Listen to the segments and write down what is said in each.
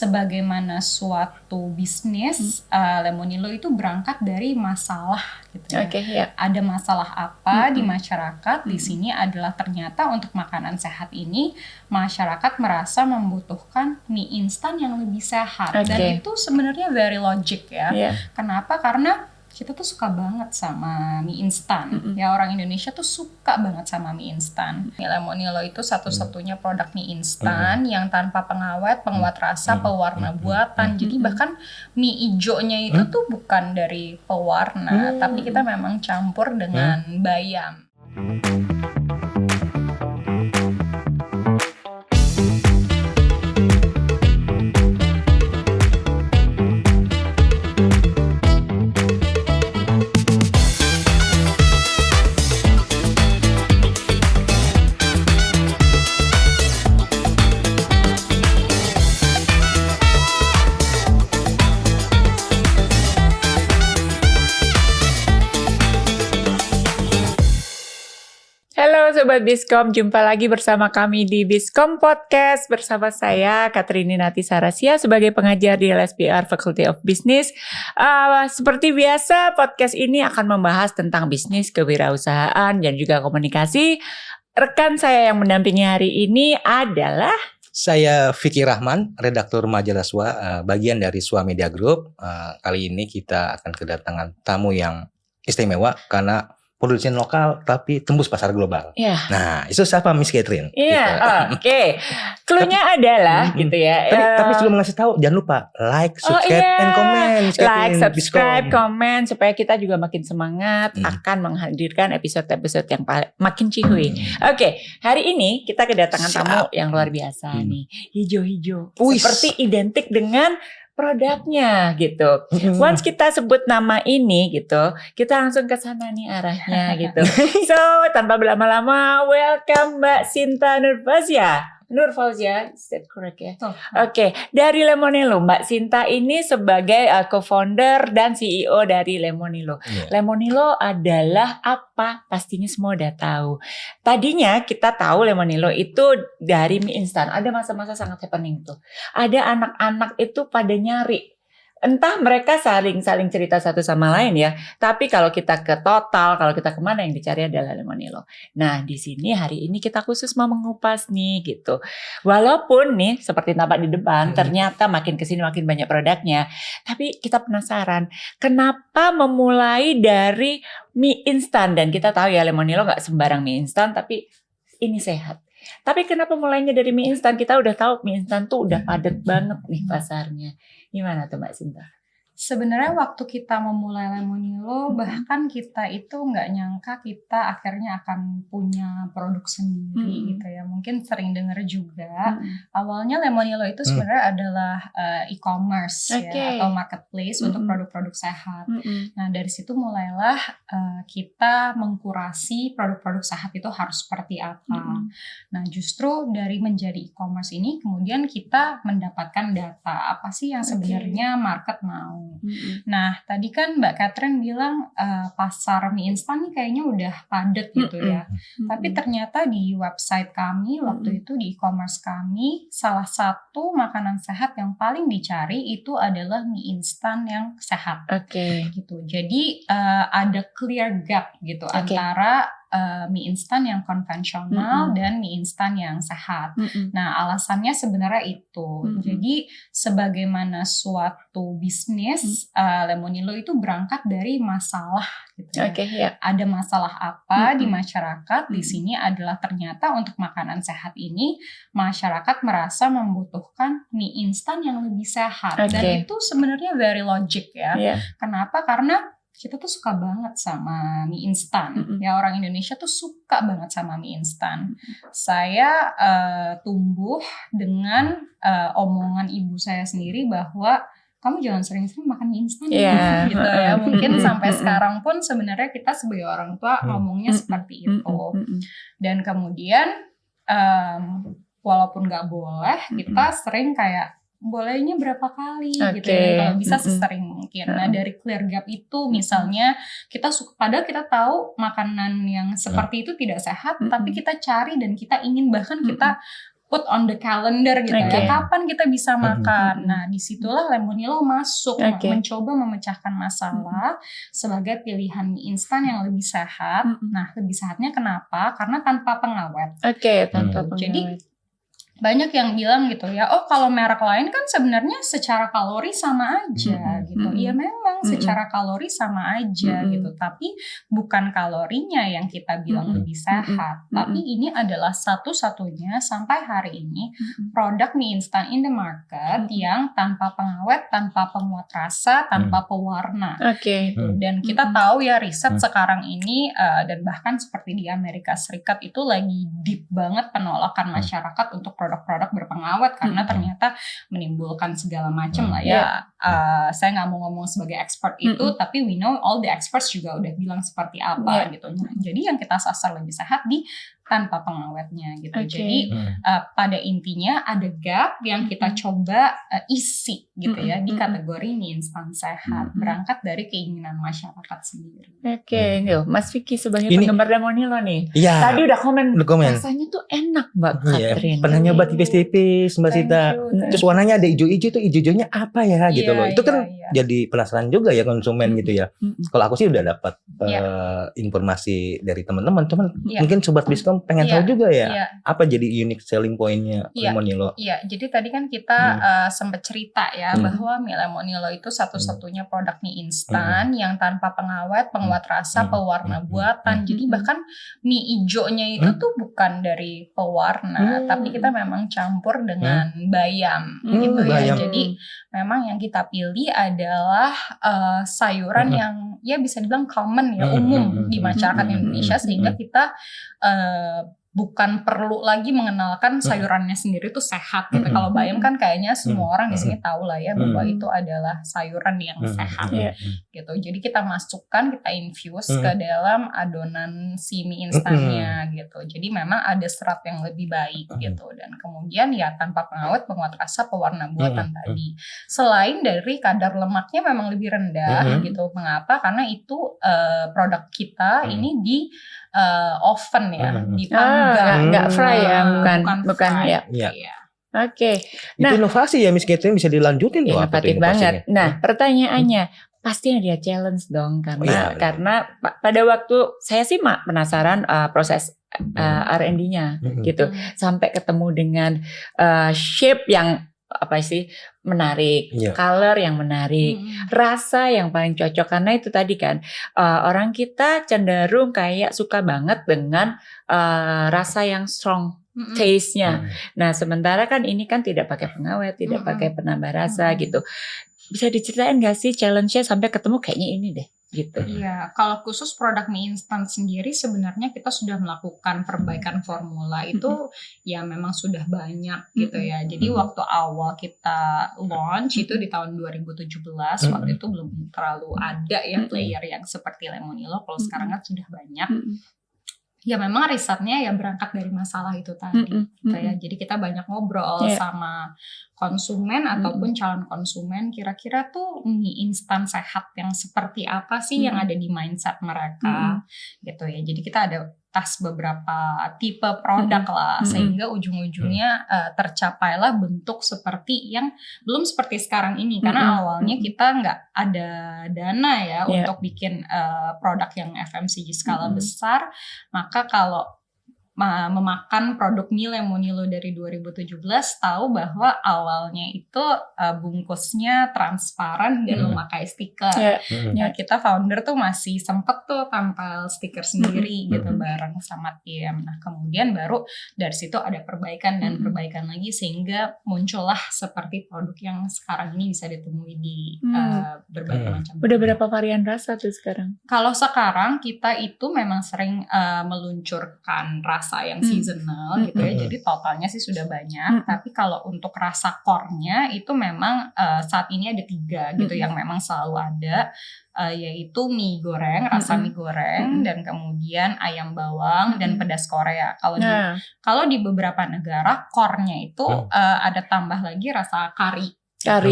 sebagaimana suatu bisnis, Lemonilo itu berangkat dari masalah gitu ya. Ada masalah apa di masyarakat? Di sini adalah ternyata untuk makanan sehat ini masyarakat merasa membutuhkan mie instan yang lebih sehat. Dan itu sebenarnya very logic ya. Kenapa? Karena kita tuh suka banget sama mie instan. Ya, orang Indonesia tuh suka banget sama mie instan. Lemonilo itu satu-satunya produk mie instan yang tanpa pengawet, penguat rasa, pewarna buatan. Jadi bahkan mie ijonya itu tuh bukan dari pewarna, tapi kita memang campur dengan bayam. Halo Sobat Biskom, jumpa lagi bersama kami di Biskom Podcast bersama saya Katrini Nati Sarasia sebagai pengajar di LSPR Faculty of Business. Seperti biasa, podcast ini akan membahas tentang bisnis, kewirausahaan, dan juga komunikasi. Rekan saya yang mendampingi hari ini adalah saya Vicky Rahman, redaktur majalah SWA, bagian dari SWA Media Group. Kali ini kita akan kedatangan tamu yang istimewa karena produsen lokal tapi tembus pasar global. Nah, itu siapa Miss Catherine? Oke. Cluenya adalah gitu ya. Tapi sebelum ngasih tahu, jangan lupa like, subscribe, and comment. Like, subscribe, comment supaya kita juga makin semangat akan menghadirkan episode-episode yang makin cihuy. Oke, hari ini kita kedatangan tamu yang luar biasa nih. Hijau-hijau. Seperti identik dengan produknya gitu. Once kita sebut nama ini gitu, kita langsung ke sana nih arahnya gitu. So, tanpa berlama-lama, welcome Mbak Sinta Nurfauzia, is that correct ya? Oke, dari Lemonilo, Mbak Sinta ini sebagai co-founder dan CEO dari Lemonilo. Lemonilo adalah apa? Pastinya semua udah tahu. Tadinya kita tahu Lemonilo itu dari mie instan. Ada masa-masa sangat happening tuh. Ada anak-anak itu pada nyari. Entah mereka saling cerita satu sama lain ya. Tapi kalau kita ke total, kalau kita kemana yang dicari adalah Lemonilo. Nah di sini hari ini kita khusus mau mengupas nih gitu. Walaupun nih seperti tampak di depan, ternyata makin kesini makin banyak produknya. Tapi kita penasaran, kenapa memulai dari mie instan? Dan kita tahu ya Lemonilo gak sembarang mie instan, tapi ini sehat. Tapi kenapa mulainya dari mie instan? Kita udah tahu mie instan tuh udah padat banget nih pasarnya. Gimana tuh Mbak Sinta? Sebenarnya waktu kita memulai Lemonilo, bahkan kita itu nggak nyangka kita akhirnya akan punya produk sendiri gitu ya. Mungkin sering dengar juga. Awalnya Lemonilo itu sebenarnya adalah e-commerce ya, atau marketplace untuk produk-produk sehat. Nah dari situ mulailah kita mengkurasi produk-produk sehat itu harus seperti apa. Nah justru dari menjadi e-commerce ini kemudian kita mendapatkan data apa sih yang sebenarnya market mau. Nah tadi kan Mbak Catherine bilang pasar mie instan nih kayaknya udah padat gitu ya. Tapi ternyata di website kami waktu itu di e-commerce kami salah satu makanan sehat yang paling dicari itu adalah mie instan yang sehat. Gitu. Jadi ada clear gap gitu antara mie instan yang konvensional dan mie instan yang sehat. Nah, alasannya sebenarnya itu. Jadi, sebagaimana suatu bisnis, Lemonilo itu berangkat dari masalah gitu ya. Ada masalah apa di masyarakat? Di sini adalah ternyata untuk makanan sehat ini masyarakat merasa membutuhkan mie instan yang lebih sehat. Dan itu sebenarnya very logic ya. Kenapa? Karena kita tuh suka banget sama mie instan. Ya, orang Indonesia tuh suka banget sama mie instan. Saya tumbuh dengan omongan ibu saya sendiri bahwa kamu jangan sering-sering makan mie instan gitu ya. Mungkin sampai sekarang pun sebenarnya kita sebagai orang tua ngomongnya seperti itu. Dan kemudian walaupun nggak boleh, kita sering kayak bolehnya berapa kali gitu ya, kalau bisa sesering mungkin. Nah dari clear gap itu misalnya kita suka, padahal kita tahu makanan yang seperti itu tidak sehat, tapi kita cari dan kita ingin bahkan kita put on the calendar gitu Okay. ya, kapan kita bisa makan. Mm-mm. Nah, disitulah Lemonilo masuk, Okay. mencoba memecahkan masalah sebagai pilihan mie instan yang lebih sehat. Nah, lebih sehatnya kenapa? Karena tanpa pengawet. Oke, tanpa Jadi pengawet. banyak yang bilang gitu ya, oh kalau merek lain kan sebenarnya secara kalori sama aja gitu. Iya memang secara kalori sama aja gitu, tapi bukan kalorinya yang kita bilang lebih sehat. Tapi ini adalah satu-satunya sampai hari ini produk mie instan in the market yang tanpa pengawet, tanpa penguat rasa, tanpa pewarna. Oke. Gitu. Dan kita tahu ya riset sekarang ini dan bahkan seperti di Amerika Serikat itu lagi deep banget penolakan masyarakat untuk produk-produk berpengawet karena ternyata menimbulkan segala macam lah ya. Saya nggak mau ngomong sebagai expert itu, tapi we know all the experts juga udah bilang seperti apa gitu. Nah, jadi yang kita sasar lebih sehat di tanpa pengawetnya gitu. Jadi pada intinya ada gap yang kita coba isi gitu ya di kategori mie instan sehat, berangkat dari keinginan masyarakat sendiri. Oke, Mas Vicky sebagai Ini- penggemar Lemonilo nih. Iya. Tadi udah komen. komen. Rasanya tuh enak Mbak Iya, Catherine. pernah nyoba tipis-tipis Mbak Thank Sita. you. Terus warnanya ada hijau-hijau tuh, hijau-hijaunya apa ya gitu Iya, loh. Itu kan iya. jadi penasaran juga ya konsumen gitu ya. Kalau aku sih udah dapat Iya. informasi dari teman-teman, cuman Iya. mungkin sobat Biskom pengen Iya. tahu juga ya. Iya. Apa jadi unique selling point-nya Iya. Lemonilo? Iya, jadi tadi kan kita sempat cerita ya bahwa mie Lemonilo itu satu-satunya produk mie instan yang tanpa pengawet, penguat rasa, pewarna buatan. Jadi bahkan mie ijonya itu tuh bukan dari pewarna, tapi kita memang campur dengan bayam gitu ya. Bayam. Jadi memang yang kita pilih adalah sayuran yang ya bisa dibilang common ya, umum di masyarakat Indonesia, sehingga kita bukan perlu lagi mengenalkan sayurannya sendiri itu sehat gitu. Kalau bayam kan kayaknya semua orang di sini tahu lah ya bahwa itu adalah sayuran yang sehat gitu. Jadi kita masukkan, kita infuse ke dalam adonan si mie instannya gitu. Jadi memang ada serat yang lebih baik gitu. Dan kemudian ya tanpa pengawet, penguat rasa, pewarna buatan tadi. Selain dari kadar lemaknya memang lebih rendah gitu. Mengapa? Karena itu produk kita ini di oven ya, dipanggang. Nggak fry ya, bukan fry. ya. Iya. Oke. Itu inovasi ya Miss Catherine, bisa dilanjutin loh. apa tuh Inovatif banget. inovasinya? Nah, pertanyaannya pasti ada challenge dong karena pada waktu saya sih penasaran proses R&D-nya gitu, sampai ketemu dengan shape yang apa sih menarik, color yang menarik, rasa yang paling cocok, karena itu tadi kan orang kita cenderung kayak suka banget dengan rasa yang strong taste-nya. Nah, sementara kan ini kan tidak pakai pengawet, tidak pakai penambah rasa gitu. Bisa diceritain gak sih challenge-nya sampai ketemu kayaknya ini deh gitu. Iya, kalau khusus produk mie instan sendiri sebenarnya kita sudah melakukan perbaikan formula itu ya memang sudah banyak gitu ya. Jadi waktu awal kita launch itu di tahun 2017, waktu itu belum terlalu ada ya player yang seperti Lemonilo. Kalau sekarang kan sudah banyak. Ya memang risetnya ya berangkat dari masalah itu tadi gitu ya. Jadi kita banyak ngobrol sama konsumen ataupun calon konsumen, kira-kira tuh mie instan sehat yang seperti apa sih yang ada di mindset mereka gitu ya. Jadi kita ada tes beberapa tipe produk lah, sehingga ujung-ujungnya tercapailah bentuk seperti yang belum seperti sekarang ini, karena awalnya kita nggak ada dana ya untuk bikin produk yang FMCG skala besar. Maka kalau memakan produk mie Lemonilo dari 2017, tahu bahwa awalnya itu bungkusnya transparan dan memakai stiker. Ya, kita founder tuh masih sempet tuh tampil stiker sendiri gitu bareng sama tim. Nah, kemudian baru dari situ ada perbaikan dan perbaikan lagi, sehingga muncullah seperti produk yang sekarang ini bisa ditemui di berbagai macam. Udah berapa varian rasa tuh sekarang? Kalau sekarang kita itu memang sering meluncurkan rasa yang seasonal gitu ya, jadi totalnya sih sudah banyak. Tapi kalau untuk rasa core-nya itu memang saat ini ada 3 gitu yang memang selalu ada, yaitu mie goreng, rasa mie goreng, dan kemudian ayam bawang dan pedas Korea. Kalau di beberapa negara core-nya itu ada tambah lagi rasa kari. Kalau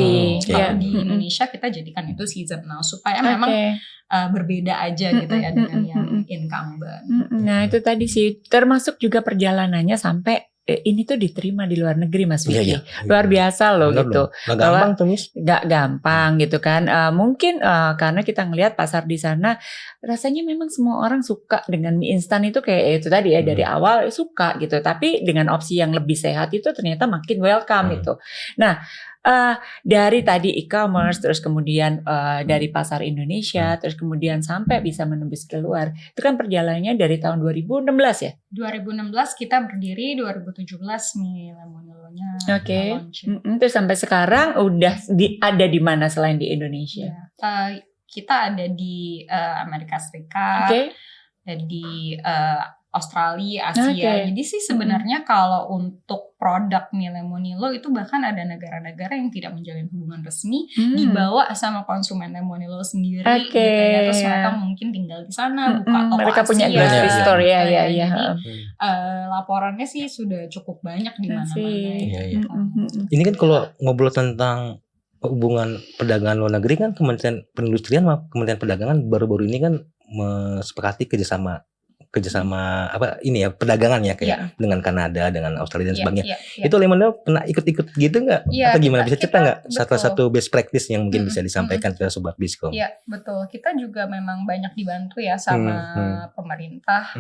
di Indonesia kita jadikan itu seasonal supaya memang berbeda aja gitu ya dengan yang incumbent. Nah itu tadi sih termasuk juga perjalanannya sampai ini tuh diterima di luar negeri Mas Iya, Vicky. iya. Luar biasa loh Bener gitu. loh. Gak gampang tuh Miss. Gak gampang gitu kan. Mungkin karena kita ngelihat pasar di sana rasanya memang semua orang suka dengan mie instan itu kayak itu tadi ya, dari awal suka gitu. Tapi dengan opsi yang lebih sehat itu ternyata makin welcome itu. Nah, dari tadi e-commerce, terus kemudian dari pasar Indonesia, terus kemudian sampai bisa menembus keluar. Itu kan perjalanannya dari tahun 2016 ya? 2016 kita berdiri, 2017 nih Lemonilo-nya Oke. launching. Terus sampai sekarang udah ada di mana selain di Indonesia? Ya, kita ada di Amerika Serikat, di Australia, Asia. Jadi sih sebenarnya kalau untuk produk mie Lemonilo itu bahkan ada negara-negara yang tidak menjalin hubungan resmi dibawa sama konsumen Lemonilo sendiri gitu ya. Terus mereka mungkin tinggal di sana, buka toko mereka Asia, punya grocery store ya. Jadi laporannya sih sudah cukup banyak di mana-mana. Ini kan kalau ngobrol tentang hubungan perdagangan luar negeri kan Kementerian Perindustrian sama Kementerian Perdagangan baru-baru ini kan mesepakati kerjasama apa ini ya perdagangan ya kayak dengan Kanada, dengan Australia dan sebagainya. Itu Lemonilo pernah ikut-ikut gitu nggak? Atau gimana, bisa cerita nggak salah satu best practice yang mungkin bisa disampaikan ke Sobat Bizkom? Iya betul, kita juga memang banyak dibantu ya sama pemerintah.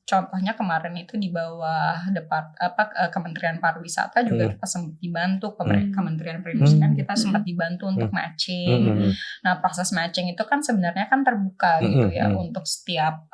Contohnya kemarin itu di bawah Kementerian Pariwisata juga kita sempat dibantu, Kementerian Perindustrian kita sempat dibantu untuk matching. Nah proses matching itu kan sebenarnya kan terbuka gitu ya untuk setiap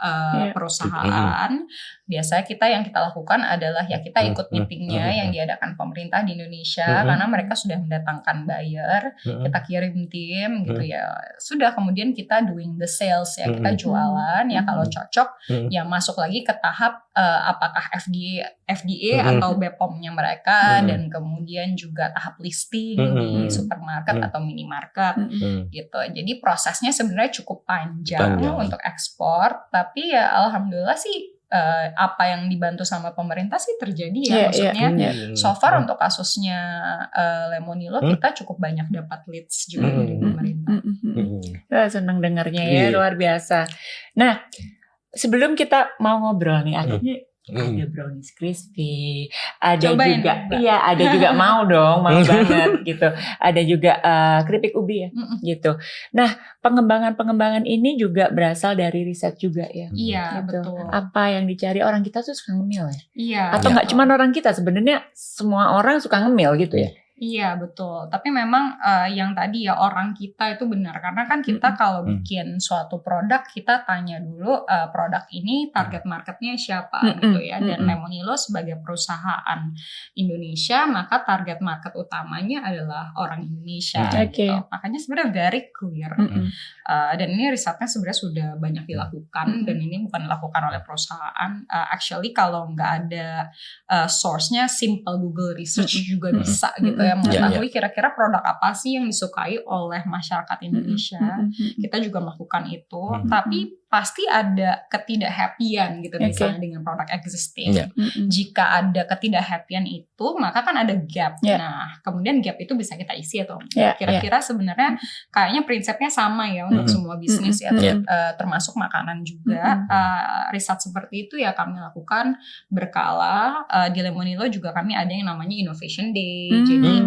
perusahaan. Biasanya yang kita lakukan adalah ya kita ikut meetingnya yang diadakan pemerintah di Indonesia karena mereka sudah mendatangkan buyer, kita kirim tim gitu ya. Sudah kemudian kita doing the sales ya, kita jualan ya, kalau cocok ya masuk lagi ke tahap apakah FDA atau BPOM-nya mereka dan kemudian juga tahap listing di supermarket atau minimarket gitu. Jadi prosesnya sebenarnya cukup panjang untuk ekspor, tapi ya alhamdulillah sih apa yang dibantu sama pemerintah sih terjadi ya. Maksudnya so far untuk kasusnya Lemonilo kita cukup banyak dapat leads juga dari pemerintah. Senang dengarnya ya, luar biasa. Nah, sebelum kita mau ngobrol nih, akhirnya ada brownies crispy, ada cobain juga, ada juga mau banget gitu. Ada juga keripik ubi ya, gitu. Nah, pengembangan ini juga berasal dari riset juga ya. Iya, gitu. Betul. Apa yang dicari orang kita tuh suka ngemil ya? Iya. Atau nggak cuma orang kita, sebenarnya semua orang suka ngemil gitu ya? Iya betul, tapi memang yang tadi ya orang kita itu benar, karena kan kita kalau bikin suatu produk kita tanya dulu produk ini target marketnya siapa gitu ya, dan Lemonilo sebagai perusahaan Indonesia maka target market utamanya adalah orang Indonesia gitu. Makanya sebenarnya very clear dan ini risetnya sebenarnya sudah banyak dilakukan dan ini bukan dilakukan oleh perusahaan, actually kalau nggak ada source-nya simple Google research juga bisa gitu ya, mengetahui kira-kira produk apa sih yang disukai oleh masyarakat Indonesia. Kita juga melakukan itu, tapi pasti ada ketidakhappyan gitu misalnya dengan produk existing. Jika ada ketidakhappyan itu, maka kan ada gap. Nah, kemudian gap itu bisa kita isi atau kira-kira sebenarnya kayaknya prinsipnya sama ya untuk semua bisnis ya, termasuk makanan juga. Riset seperti itu ya kami lakukan berkala. Di Lemonilo juga kami ada yang namanya Innovation Day. Jadi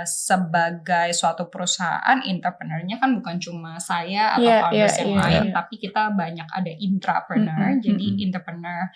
sebagai suatu perusahaan, entrepreneur-nya kan bukan cuma saya atau founders yang lain, tapi kita banyak ada intrapreneur. Jadi entrepreneur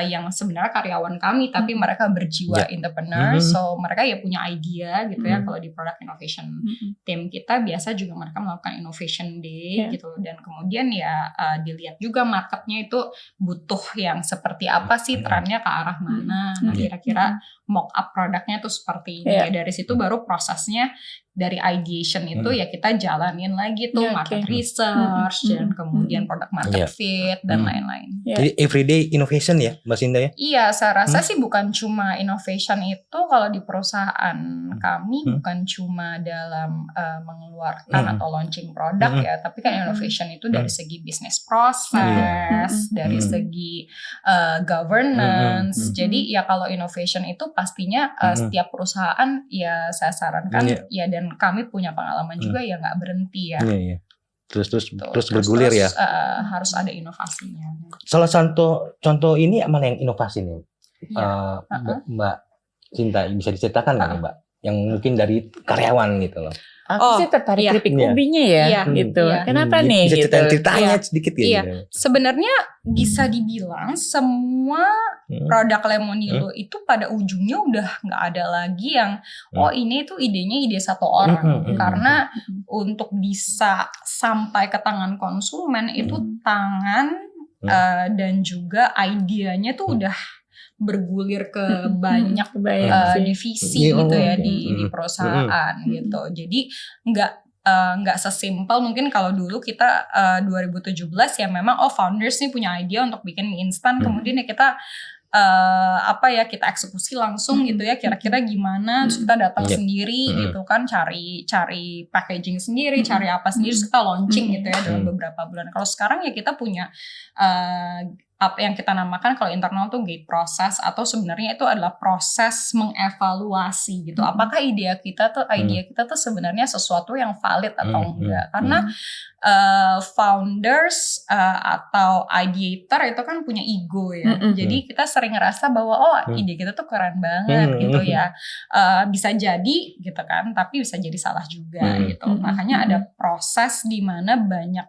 yang sebenarnya karyawan kami, tapi mereka berjiwa entrepreneur. So mereka ya punya idea gitu ya. Kalau di product innovation team kita biasa juga mereka melakukan Innovation Day gitu. Dan kemudian ya dilihat juga marketnya itu butuh yang seperti apa sih, trennya ke arah mana. Nah kira-kira mock up produknya tuh seperti ini. Dari situ baru prosesnya dari ideation itu ya kita jalanin lagi tuh market research dan kemudian product market fit dan lain-lain. Jadi everyday innovation ya Mbak Sinda ya? Iya, saya rasa sih bukan cuma innovation itu kalau di perusahaan kami bukan cuma dalam mengeluarkan atau launching produk ya, tapi kan innovation itu dari segi bisnis proses, dari segi governance. Jadi ya kalau innovation itu pastinya setiap perusahaan ya saya sarankan ya, dan kami punya pengalaman juga ya nggak berhenti ya. Terus bergulir ya. Harus ada inovasinya. Salah satu contoh ini mana yang inovasi nih? Mbak Cinta bisa diceritakan nggak nih Mbak? Yang mungkin dari karyawan gitu loh. Aku sih tertarik keripik ubinya ya, gitu. Kenapa nih? Bisa gitu. ceritanya sedikit gitu. Iya. Sebenarnya bisa dibilang semua produk Lemonilo itu pada ujungnya udah nggak ada lagi yang ini tuh idenya ide satu orang. Karena untuk bisa sampai ke tangan konsumen itu tangan dan juga idenya tuh udah bergulir ke banyak divisi gitu ya di perusahaan gitu. Jadi nggak sesimpel mungkin kalau dulu kita 2017 ya memang founders nih punya ide untuk bikin mie instan, kemudian ya kita kita eksekusi langsung gitu ya, kira-kira gimana, terus kita datang sendiri gitu kan, cari packaging sendiri, cari apa sendiri, terus kita launching gitu ya dalam beberapa bulan. Kalau sekarang ya kita punya apa yang kita namakan kalau internal tuh gate process, atau sebenarnya itu adalah proses mengevaluasi gitu. Apakah ide kita tuh sebenarnya sesuatu yang valid atau enggak? Karena founders atau ideator itu kan punya ego ya. Jadi kita sering ngerasa bahwa ide kita tuh keren banget gitu ya. Bisa jadi gitu kan, tapi bisa jadi salah juga gitu. Makanya ada proses di mana banyak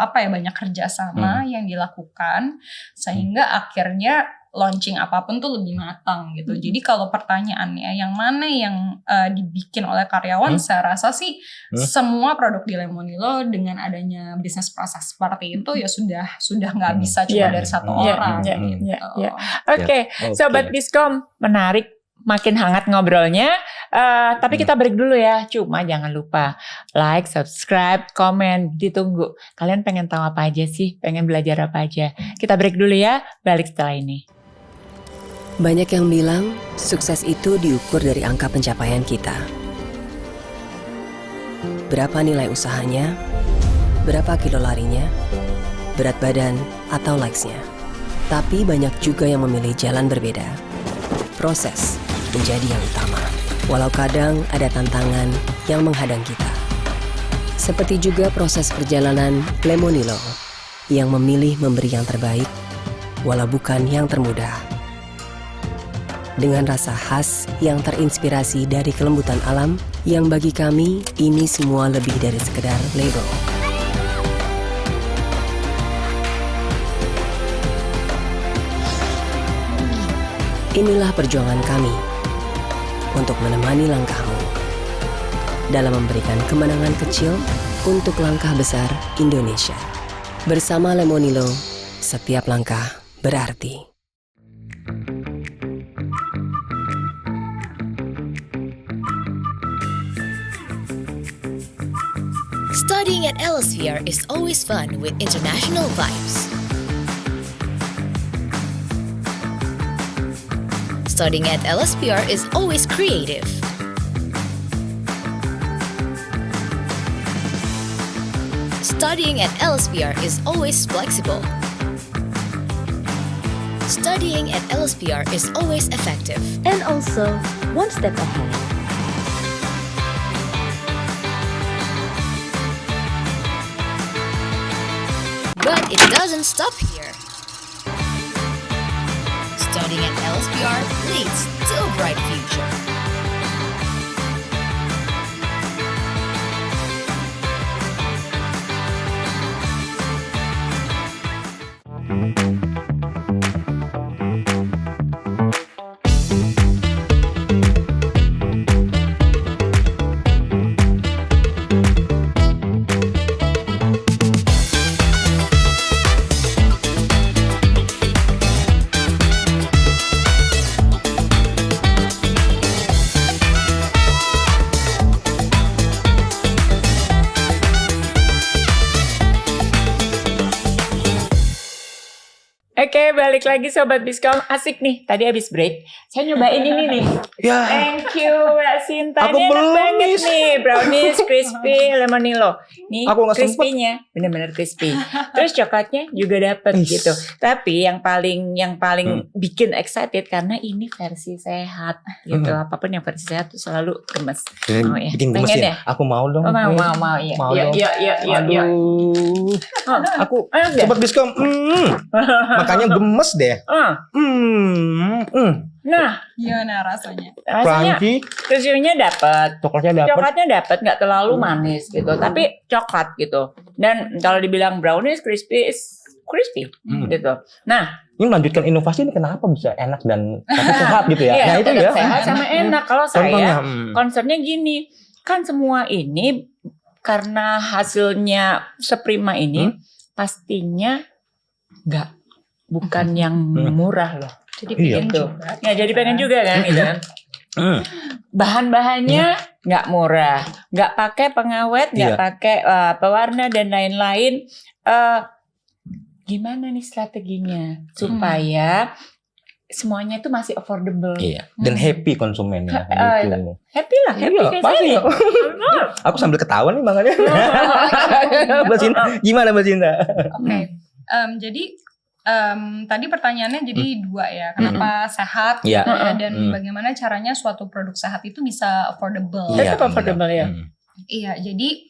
banyak kerjasama yang dilakukan sehingga akhirnya launching apapun tuh lebih matang gitu. Jadi kalau pertanyaannya yang mana yang dibikin oleh karyawan, saya rasa sih semua produk di Lemonilo dengan adanya bisnis proses seperti itu ya sudah nggak bisa cuma dari satu orang. Oke, Sobat Biskom, menarik. Makin hangat ngobrolnya, tapi kita break dulu ya. Cuma jangan lupa like, subscribe, komen, ditunggu. Kalian pengen tahu apa aja sih? Pengen belajar apa aja? Kita break dulu ya, balik setelah ini. Banyak yang bilang sukses itu diukur dari angka pencapaian kita. Berapa nilai usahanya, berapa kilo larinya, berat badan, atau likes-nya. Tapi banyak juga yang memilih jalan berbeda. Proses menjadi yang utama, walau kadang ada tantangan yang menghadang kita. Seperti juga proses perjalanan Lemonilo yang memilih memberi yang terbaik, walau bukan yang termudah. Dengan rasa khas yang terinspirasi dari kelembutan alam, yang bagi kami ini semua lebih dari sekedar label. Inilah perjuangan kami untuk menemani langkahmu dalam memberikan kemenangan kecil untuk langkah besar Indonesia. Bersama Lemonilo, setiap langkah berarti. Studying at Elsevier is always fun with international vibes. Studying at Elsevier is always creative. Studying at Elsevier is always flexible. Studying at Elsevier is always effective. And also, one step ahead. But it doesn't stop here. Studying at Elsevier leads to a bright future. Oke, balik lagi Sobat Biskom. Asik nih, tadi habis break saya nyobain ini nih. Ya. Thank you Mbak Sinta. Aku Ini enak belum banget nih, brownies crispy Lemonilo. Nih Aku nggak crispy-nya bener-bener crispy. Terus coklatnya juga dapet gitu. Tapi yang paling bikin excited karena ini versi sehat gitu. Apapun yang versi sehat tuh selalu gemes. Mau ya? Bikin gemes Pengen ya? Aku mau dong. Oh, mau ya. Mau dong. Yuk. Aduh. Aku Ayo deh. Sobat Biskom. Makanya gemes deh. Nah, Gimana rasanya? rasanya Crunchy, kejunya dapat. coklatnya dapet. Coklatnya dapat, nggak terlalu manis gitu, tapi coklat gitu. Dan kalau dibilang brownies crispy gitu. Nah, Ini melanjutkan inovasi ini kenapa bisa enak dan tapi sehat gitu ya? iya, Nah itu tetap ya. sehat sama enak. Kalau Contohnya, saya concernnya gini, kan semua ini karena hasilnya seprima ini pastinya bukan yang murah loh. Jadi Iya. pengen Gitu. juga. Ya jadi pengen juga kan gitu kan. Bahan-bahannya nggak murah, nggak pakai pengawet, nggak Iya. pakai pewarna dan lain-lain. Gimana nih strateginya supaya semuanya itu masih affordable? Iya. Dan happy konsumennya. Gitu. Happy lah, happy Iya, kayak pasti. saya. Aku sambil ketawa nih makanya. Mbak Cinta, gimana Mbak Cinta? Oke. Jadi tadi pertanyaannya jadi dua ya. Kenapa sehat gitu Iya. ya, dan bagaimana caranya suatu produk sehat itu bisa affordable. Tetap affordable ya. Iya, jadi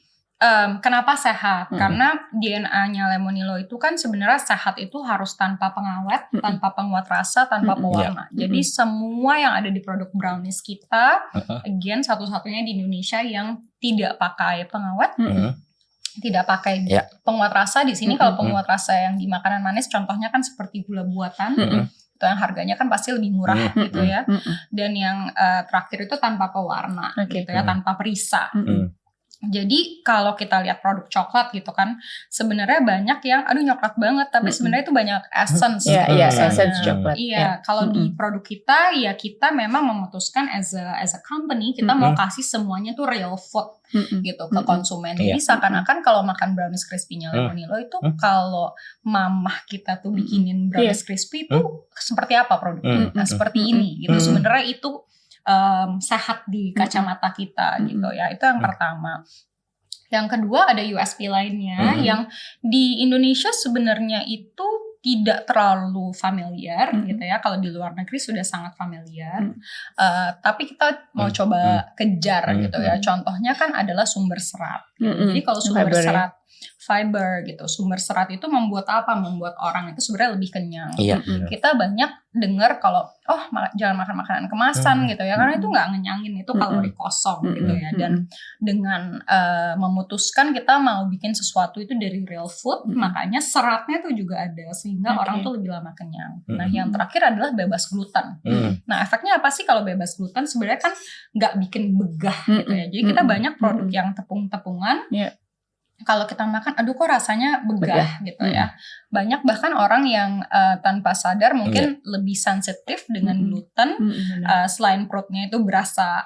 kenapa sehat? Karena DNA-nya Lemonilo itu kan sebenarnya sehat itu harus tanpa pengawet, tanpa penguat rasa, tanpa pewarna. Jadi semua yang ada di produk brownies kita, again satu-satunya di Indonesia yang tidak pakai pengawet, tidak pakai penguat rasa. Di sini kalau penguat rasa yang di makanan manis, contohnya kan seperti gula buatan. Itu yang harganya kan pasti lebih murah gitu ya. Dan yang terakhir itu tanpa pewarna gitu ya, tanpa perisa. Jadi kalau kita lihat produk coklat gitu kan, sebenarnya banyak yang aduh coklat banget, tapi sebenarnya itu banyak essence. Iya, essence coklat. Iya, kalau di produk kita ya kita memang memutuskan as a company kita mau kasih semuanya tuh real food gitu ke konsumen. Jadi seakan-akan kalau makan brownies crispy-nya Lemonilo itu kalau mamah kita tuh bikinin brownies crispy itu seperti apa produknya? Nah, seperti ini gitu. Sebenarnya itu sehat di kacamata kita gitu ya. Itu yang pertama. Yang kedua ada USP lainnya yang di Indonesia sebenarnya itu tidak terlalu familiar gitu ya. Kalau di luar negeri sudah sangat familiar. Tapi kita mau coba kejar gitu ya. Contohnya kan adalah sumber serat. Jadi kalau sumber serat fiber gitu, sumber serat itu membuat apa? Membuat orang itu sebenarnya lebih kenyang. Iya. Kita banyak dengar kalau jangan makan makanan kemasan gitu ya, karena itu nggak ngenyangin, itu kalori kosong gitu ya. Dan dengan memutuskan kita mau bikin sesuatu itu dari real food, makanya seratnya tuh juga ada sehingga orang tuh lebih lama kenyang. Nah, yang terakhir adalah bebas gluten. Nah, efeknya apa sih kalau bebas gluten? Sebenarnya kan nggak bikin begah gitu ya. Jadi kita banyak produk yang tepung-tepungan. Kalau kita makan, aduh kok rasanya begah gitu ya. Banyak bahkan orang yang tanpa sadar mungkin lebih sensitif dengan gluten. Selain perutnya itu berasa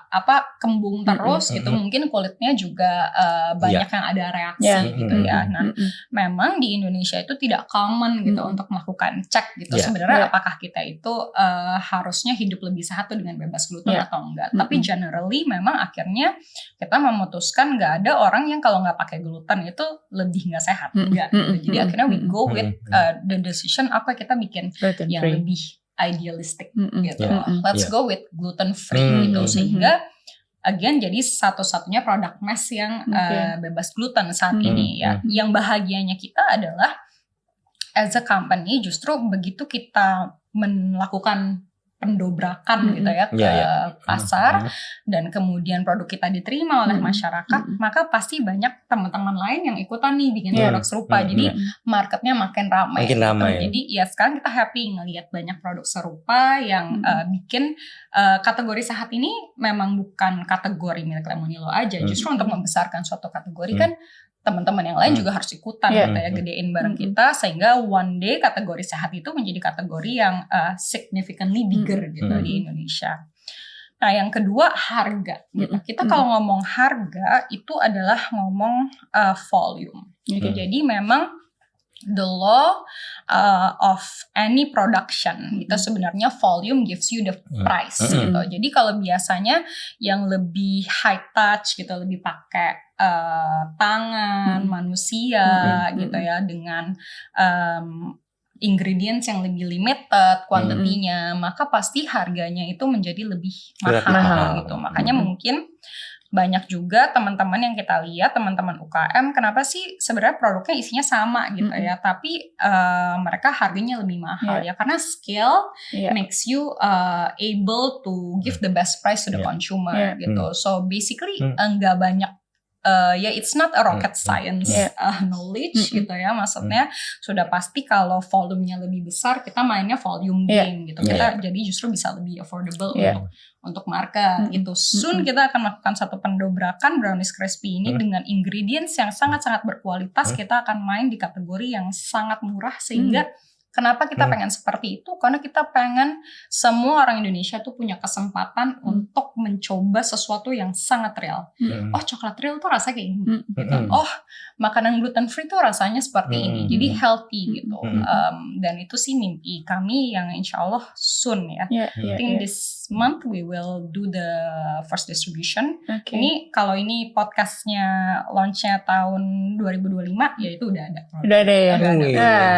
kembung terus gitu, mungkin kulitnya juga banyak yang ada reaksi gitu ya. Nah, memang di Indonesia itu tidak common gitu untuk melakukan cek gitu. Sebenarnya apakah kita itu harusnya hidup lebih sehat tuh dengan bebas gluten atau enggak. Tapi generally memang akhirnya kita memutuskan nggak ada orang yang kalau nggak pakai gluten itu lebih nggak sehat, enggak gitu. Jadi akhirnya we go with the decision apa kita bikin yang lebih idealistic gitu. Let's go with gluten free gitu, sehingga again jadi satu-satunya produk mass yang bebas gluten saat ini ya. Yang bahagianya kita adalah as a company justru begitu kita melakukan pendobrakan gitu ya ke pasar dan kemudian produk kita diterima oleh masyarakat, maka pasti banyak teman-teman lain yang ikutan nih bikin produk serupa. Jadi marketnya makin ramai. Jadi ya sekarang kita happy ngelihat banyak produk serupa yang bikin kategori sehat ini memang bukan kategori milik Lemonilo aja. Justru untuk membesarkan suatu kategori kan teman-teman yang lain juga harus ikutan gitu ya, gedein bareng kita sehingga one day kategori sehat itu menjadi kategori yang significantly bigger gitu di Indonesia. Nah, yang kedua harga gitu. Kita kalau ngomong harga itu adalah ngomong volume. Jadi memang the law of any production itu sebenarnya volume gives you the price gitu. Jadi kalau biasanya yang lebih high touch gitu, lebih pakai tangan manusia gitu ya, dengan ingredients yang lebih limited kuantitinya, maka pasti harganya itu menjadi lebih mahal gitu. Makanya mungkin banyak juga teman-teman yang kita lihat, teman-teman UKM, kenapa sih sebenarnya produknya isinya sama gitu ya, tapi mereka harganya lebih mahal ya, karena scale makes you able to give the best price to the consumer gitu. So basically enggak banyak it's not a rocket science knowledge gitu ya, maksudnya sudah pasti kalau volumenya lebih besar kita mainnya volume game gitu, kita jadi justru bisa lebih affordable untuk market gitu. Soon kita akan melakukan satu pendobrakan brownies crispy ini dengan ingredients yang sangat-sangat berkualitas. Kita akan main di kategori yang sangat murah, sehingga kenapa kita pengen seperti itu? Karena kita pengen semua orang Indonesia tuh punya kesempatan untuk mencoba sesuatu yang sangat real. Oh, coklat real tuh rasanya kayak gini. Gitu. Oh, makanan gluten free tuh rasanya seperti ini. Jadi healthy gitu. Dan itu sih mimpi kami yang insya Allah soon ya. I think this month we will do the first distribution. Ini kalau ini podcastnya launchnya tahun 2025, ya itu udah ada. Udah ada ya.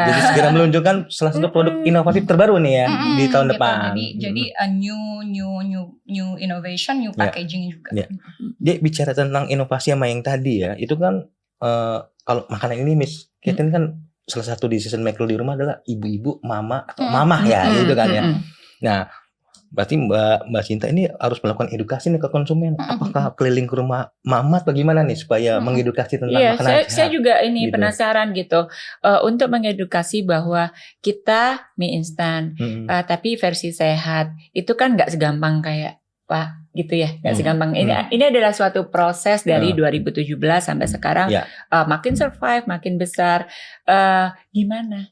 Jadi segera meluncurkan salah satu produk inovatif terbaru nih ya di tahun gitu. depan. Jadi a new innovation, new packaging juga. Dia bicara tentang inovasi sama yang tadi ya. Itu kan kalau makanan ini Miss Catherine kan salah satu decision maker di rumah adalah ibu-ibu, mama atau mamah ya gitu kan ya. Nah, berarti Mbak Cinta ini harus melakukan edukasi nih ke konsumen. Apakah keliling ke rumah mama atau gimana nih supaya mengedukasi tentang makanan sehat? Saya juga ini gitu. Penasaran gitu untuk mengedukasi bahwa kita mie instan, tapi versi sehat itu kan nggak segampang kayak Pak gitu ya, nggak segampang ini adalah suatu proses dari 2017 sampai sekarang makin survive, makin besar. Gimana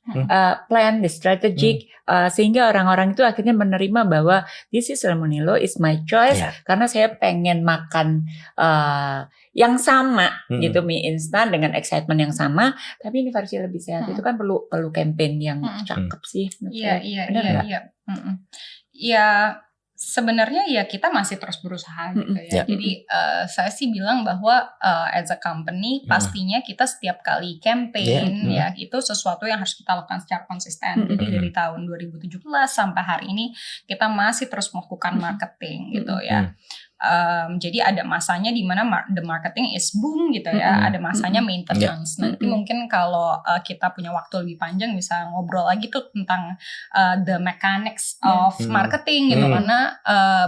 plan the strategic sehingga orang-orang itu akhirnya menerima bahwa this is Lemonilo is my choice karena saya pengen makan yang sama gitu, mie instan dengan excitement yang sama, tapi ini versi lebih sehat. Itu kan perlu campaign yang cakep sih. Iya. Sebenarnya ya kita masih terus berusaha gitu ya. Jadi saya sih bilang bahwa as a company pastinya kita setiap kali campaign ya itu sesuatu yang harus kita lakukan secara konsisten. Jadi dari tahun 2017 sampai hari ini kita masih terus melakukan marketing gitu ya. Jadi ada masanya di mana the marketing is boom gitu ya, ada masanya maintenance. Nanti mungkin kalau kita punya waktu lebih panjang bisa ngobrol lagi tuh tentang the mechanics of marketing gitu, karena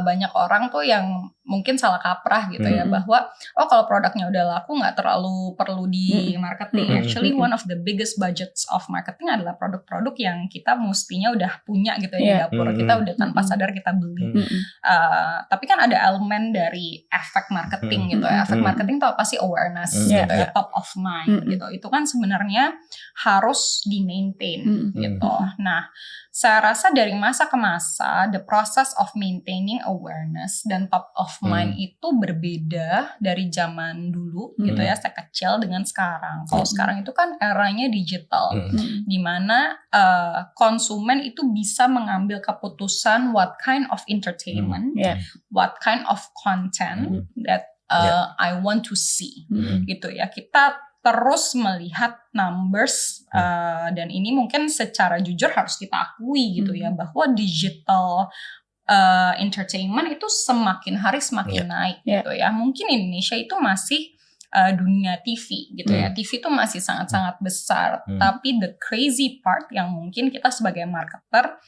banyak orang tuh yang mungkin salah kaprah gitu ya, bahwa kalau produknya udah laku nggak terlalu perlu di marketing. Actually one of the biggest budgets of marketing adalah produk-produk yang kita mestinya udah punya gitu ya di dapur, kita udah tanpa sadar kita beli. Tapi kan ada elemen dari efek marketing gitu ya. Efek marketing itu apa sih? Awareness gitu ya, top of mind gitu. Itu kan sebenarnya harus di maintain gitu. Nah, saya rasa dari masa ke masa the process of maintaining awareness dan top of mind itu berbeda dari zaman dulu gitu ya, saya kecil dengan sekarang. Kalau sekarang itu kan eranya digital, di mana konsumen itu bisa mengambil keputusan what kind of entertainment, what kind of content that I want to see gitu ya. Kita terus melihat numbers dan ini mungkin secara jujur harus kita akui gitu ya, bahwa digital entertainment itu semakin hari semakin naik gitu ya. Mungkin Indonesia itu masih dunia TV gitu ya. TV itu masih sangat-sangat besar, tapi the crazy part yang mungkin kita sebagai marketer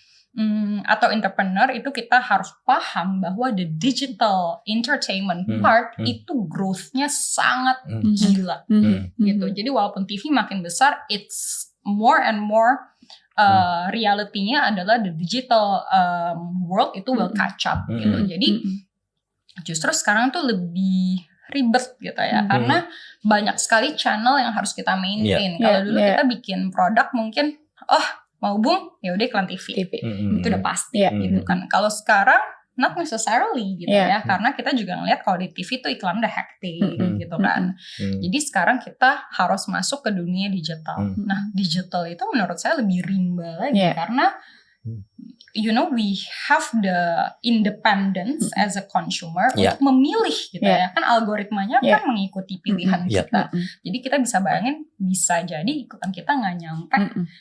atau entrepreneur itu kita harus paham bahwa the digital entertainment part itu growth-nya sangat gila gitu. Jadi walaupun TV makin besar, it's more and more reality-nya adalah the digital world itu will catch up gitu. Jadi justru sekarang tuh lebih ribet gitu ya, karena banyak sekali channel yang harus kita maintain. Kalau dulu kita bikin produk mungkin mau boom ya udah iklan TV. Itu udah pasti gitu kan. Kalau sekarang not necessarily gitu ya, karena kita juga ngelihat kalau di TV tuh iklan udah hektik gitu kan. Jadi sekarang kita harus masuk ke dunia digital. Nah, digital itu menurut saya lebih rimba lagi karena you know we have the independence as a consumer untuk memilih gitu ya. Kan algoritmanya kan mengikuti pilihan kita. Jadi kita bisa bayangin, bisa jadi ikutan kita nggak nyampe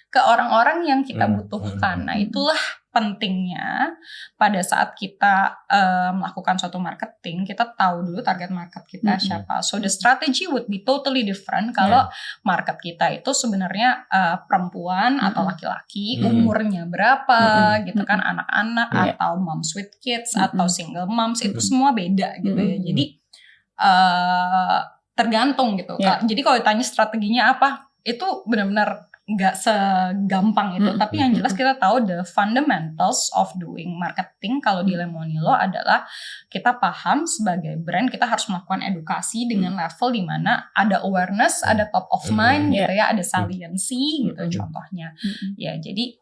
ke orang-orang yang kita butuhkan. Nah, itulah pentingnya pada saat kita melakukan suatu marketing, kita tahu dulu target market kita siapa. So the strategy would be totally different kalau market kita itu sebenarnya perempuan atau laki-laki, umurnya berapa gitu kan, anak-anak atau moms with kids atau single moms, itu semua beda gitu ya. Jadi tergantung gitu. Jadi kalau ditanya strateginya apa, itu benar-benar nggak segampang itu, tapi yang jelas kita tahu the fundamentals of doing marketing kalau di Lemonilo adalah kita paham sebagai brand kita harus melakukan edukasi dengan level di mana ada awareness, ada top of mind gitu ya, ada saliency gitu contohnya. Ya, jadi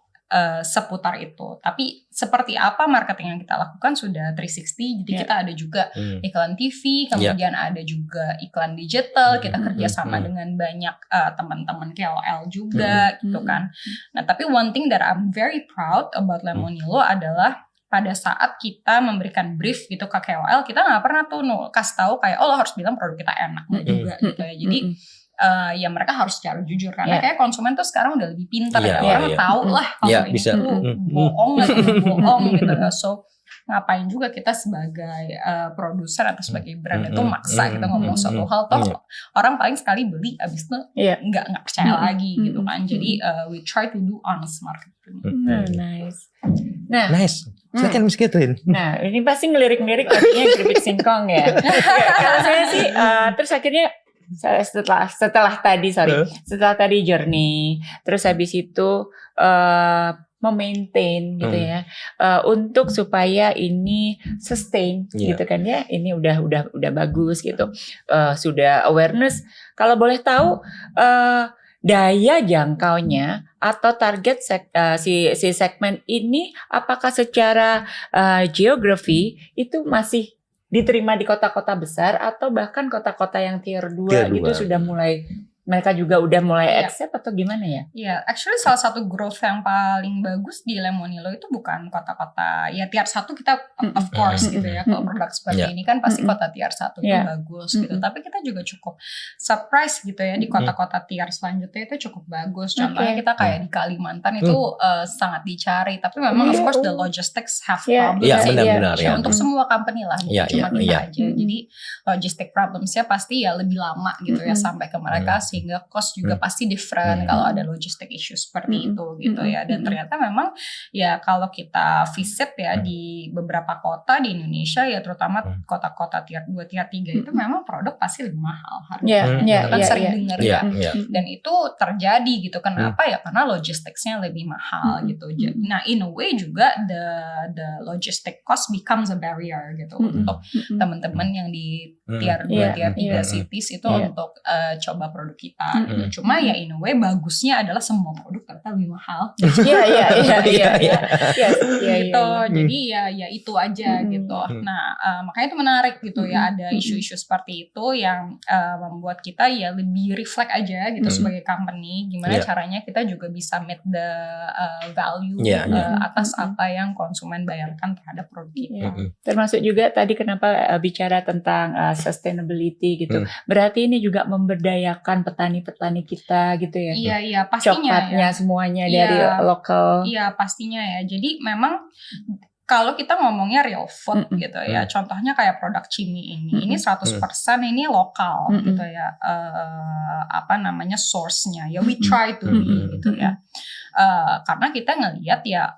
seputar itu. Tapi seperti apa marketing yang kita lakukan sudah 360. Jadi kita ada juga iklan TV, kemudian ada juga iklan digital. Kita kerjasama dengan banyak teman-teman KOL juga gitu kan. Nah, tapi one thing that I'm very proud about Lemonilo adalah pada saat kita memberikan brief gitu ke KOL, kita nggak pernah tuh kasih tahu kayak lo harus bilang produk kita enak juga gitu ya. Jadi ya mereka harus secara jujur karena kayak konsumen tuh sekarang udah lebih pintar orang tahu lah kalau ini tuh bohong atau bohong gitu. So ngapain juga kita sebagai produser atau sebagai brand itu maksa kita ngomong suatu hal, toh orang paling sekali beli abis itu nggak percaya lagi gitu kan. Jadi we try to do honest marketing. Nice. Nah, silakan Miss Catherine. Nah, ini pasti ngelirik-ngelirik artinya keripik singkong ya. Kalau saya sih terus akhirnya setelah tadi journey, terus habis itu memaintain gitu ya, untuk supaya ini sustain gitu kan ya. Ini udah bagus gitu, sudah awareness. Kalau boleh tahu daya jangkaunya atau target si segmen ini, apakah secara geografi itu masih diterima di kota-kota besar atau bahkan kota-kota yang tier 2 gitu sudah mulai, mereka juga udah mulai accept atau gimana ya? Iya, actually salah satu growth yang paling bagus di Lemonilo itu bukan kota-kota ya tier 1 kita of course gitu ya. Kalau produk seperti ini kan pasti kota tier 1 itu bagus gitu. Tapi kita juga cukup surprise gitu ya di kota-kota tier selanjutnya itu cukup bagus. Contohnya kita kayak di Kalimantan itu sangat dicari. Tapi memang of course the logistics have problems. Iya, benar-benar ya. Untuk semua company lah, cuma kita aja. Jadi logistic problemsnya pasti ya lebih lama gitu ya sampai ke mereka, sehingga cost juga pasti different kalau ada logistic issue seperti itu gitu ya. Dan ternyata memang ya kalau kita visit ya di beberapa kota di Indonesia ya, terutama kota-kota tier 2, tier 3 itu memang produk pasti lebih mahal harganya. Itu kan sering dengar ya. Dan itu terjadi gitu. Kenapa ya? Karena logisticsnya lebih mahal gitu. Nah, in a way juga the logistic cost becomes a barrier gitu untuk teman-teman yang di tier 2, tier 3 cities itu untuk coba produk kita gitu. Cuma ya in a way bagusnya adalah semua produk ternyata lebih mahal. Iya. Jadi ya itu aja gitu. Nah, makanya itu menarik gitu ya, ada isu-isu seperti itu yang membuat kita ya lebih reflect aja gitu sebagai company, gimana caranya kita juga bisa meet the value atas apa yang konsumen bayarkan terhadap produk kita. Termasuk juga tadi kenapa bicara tentang sustainability gitu. Berarti ini juga memberdayakan petani-petani kita gitu ya. Iya, pastinya. Coklatnya semuanya dari lokal. Iya, pastinya ya. Jadi memang kalau kita ngomongnya real food gitu ya, contohnya kayak produk Cimi ini 100% ini lokal gitu ya, source-nya ya, we try to be gitu ya, karena kita ngelihat ya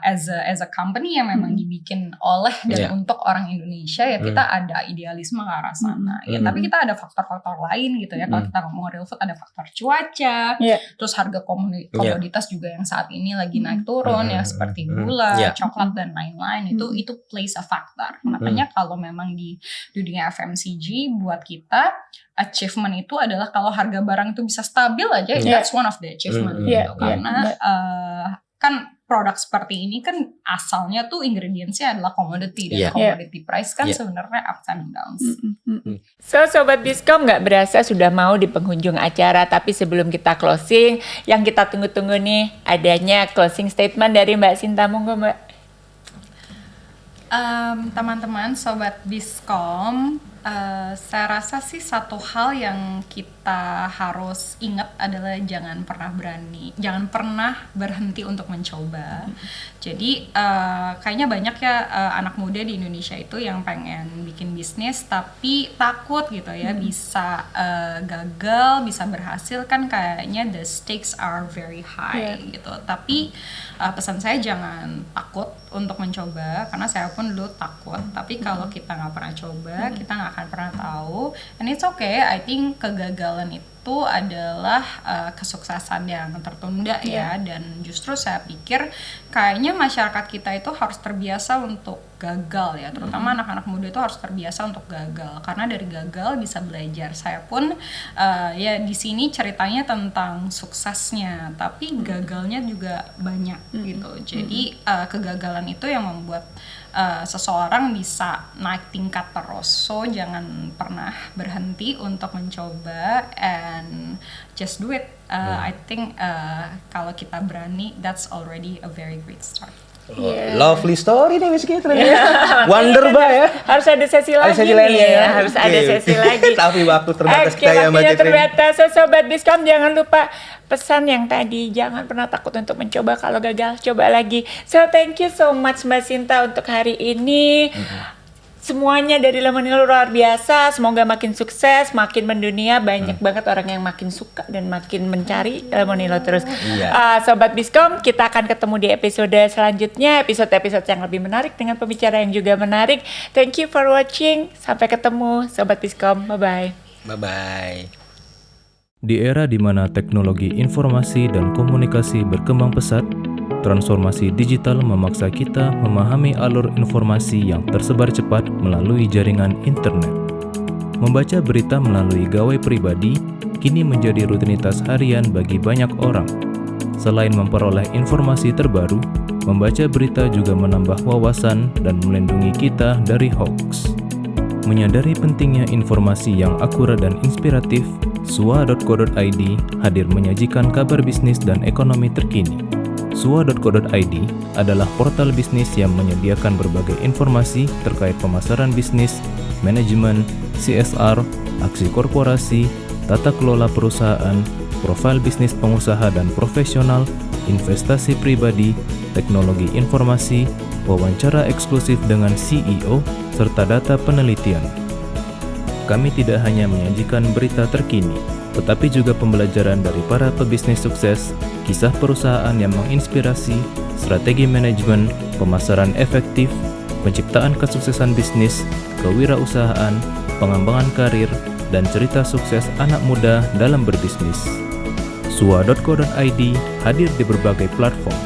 as a company yang memang dibikin oleh dan untuk orang Indonesia ya, kita ada idealisme ke arah sana ya. Tapi kita ada faktor-faktor lain gitu ya. Kalau kita ngomong real food ada faktor cuaca, terus harga komoditas juga yang saat ini lagi naik turun ya, seperti gula, coklat dan lain-lain, itu plays a factor. Makanya kalau memang di dunia FMCG buat kita achievement itu adalah kalau harga barang itu bisa stabil aja, that's one of the achievement gitu. Karena kan produk seperti ini kan asalnya tuh ingredientsnya adalah commodity, dan commodity price kan sebenarnya ups and downs. So Sobat Biskom, nggak berasa sudah mau di penghujung acara, tapi sebelum kita closing, yang kita tunggu-tunggu nih adanya closing statement dari Mbak Sinta. Monggo Mbak. Teman-teman Sobat Biskom, Saya rasa sih satu hal yang kita harus ingat adalah jangan pernah berhenti untuk mencoba. Jadi kayaknya banyak ya anak muda di Indonesia itu yang pengen bikin bisnis tapi takut gitu ya, bisa gagal, bisa berhasil, kan kayaknya the stakes are very high gitu. Tapi pesan saya jangan takut untuk mencoba, karena saya pun dulu takut. Tapi kalau kita nggak pernah coba, kita nggak akan pernah tahu. And it's okay. I think kegagalan itu adalah kesuksesan yang tertunda ya. Dan justru saya pikir kayaknya masyarakat kita itu harus terbiasa untuk gagal ya. Terutama anak-anak muda itu harus terbiasa untuk gagal, karena dari gagal bisa belajar. Saya pun ya di sini ceritanya tentang suksesnya, tapi gagalnya juga banyak gitu. Jadi kegagalan itu yang membuat seseorang bisa naik tingkat terus. So jangan pernah berhenti untuk mencoba and just do it. I think kalau kita berani, that's already a very great start. Lovely story nih Miss Catherine. Wonder ya. Harus ada sesi lagi nih ya. Harus ada sesi lagi. Tapi waktu terbatas kita ya Mbak waktunya Catherine. terbatas. So, Sobat Biskom, jangan lupa pesan yang tadi, jangan pernah takut untuk mencoba. Kalau gagal, coba lagi. So thank you so much Mbak Sinta untuk hari ini. Semuanya dari Lemonilo luar biasa. Semoga makin sukses, makin mendunia. Banyak banget orang yang makin suka dan makin mencari Lemonilo terus. Sobat Biskom, kita akan ketemu di episode selanjutnya, episode-episode yang lebih menarik dengan pembicara yang juga menarik. Thank you for watching. Sampai ketemu Sobat Biskom. Bye-bye. Bye-bye. Di era di mana teknologi informasi dan komunikasi berkembang pesat, transformasi digital memaksa kita memahami alur informasi yang tersebar cepat melalui jaringan internet. Membaca berita melalui gawai pribadi kini menjadi rutinitas harian bagi banyak orang. Selain memperoleh informasi terbaru, membaca berita juga menambah wawasan dan melindungi kita dari hoax. Menyadari pentingnya informasi yang akurat dan inspiratif, sua.co.id hadir menyajikan kabar bisnis dan ekonomi terkini. Sua.co.id adalah portal bisnis yang menyediakan berbagai informasi terkait pemasaran bisnis, manajemen, CSR, aksi korporasi, tata kelola perusahaan, profil bisnis pengusaha dan profesional, investasi pribadi, teknologi informasi, wawancara eksklusif dengan CEO, serta data penelitian. Kami tidak hanya menyajikan berita terkini, tetapi juga pembelajaran dari para pebisnis sukses, kisah perusahaan yang menginspirasi, strategi manajemen, pemasaran efektif, penciptaan kesuksesan bisnis, kewirausahaan, pengembangan karir, dan cerita sukses anak muda dalam berbisnis. Sua.co.id hadir di berbagai platform.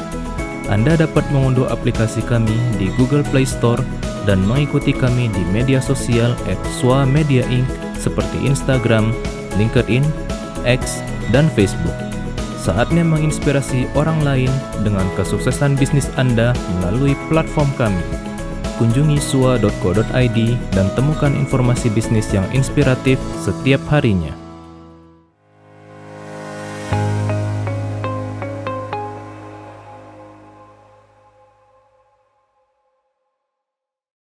Anda dapat mengunduh aplikasi kami di Google Play Store dan mengikuti kami di media sosial @swa-media-inc seperti Instagram, LinkedIn, X, dan Facebook. Saatnya menginspirasi orang lain dengan kesuksesan bisnis Anda melalui platform kami. Kunjungi sua.co.id dan temukan informasi bisnis yang inspiratif setiap harinya.